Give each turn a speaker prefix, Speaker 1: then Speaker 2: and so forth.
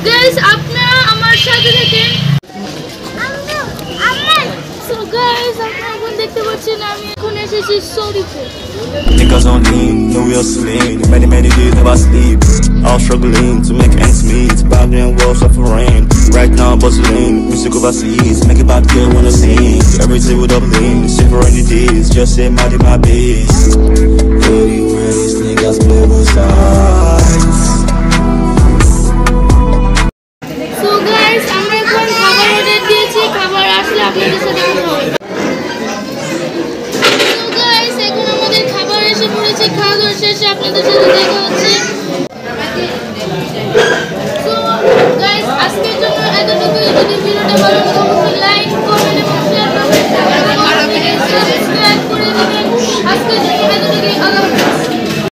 Speaker 1: Guys আপনারা আমার সাথে থাকেন। সো গাইস আপনারা এখন দেখতে পাচ্ছেন আমি এখন এসেছি সৌদিতে।
Speaker 2: Niggas on lean, no we hustling. Many days never sleep. All struggling to make ends meet. Battling walls of rain. Right now bustling, music overseas. Make it bad girl wanna sing. Everything with a bling. Save for any days, just say mad in my base. Anywhere these niggas play both sides.
Speaker 1: So guys আমরা এখন খাবার order দিয়েছি, খাবার আসলে আপনাদের সাথে কথা হবে। সো গাইস এখন আমাদের খাবার এসে পড়েছে, খাওয়া দাওয়া শেষে আপনাদের সাথে দেখা হচ্ছে। সো গাইস আজকের জন্য এতটুকুই। যদি ভিডিওটা ভালো লাগে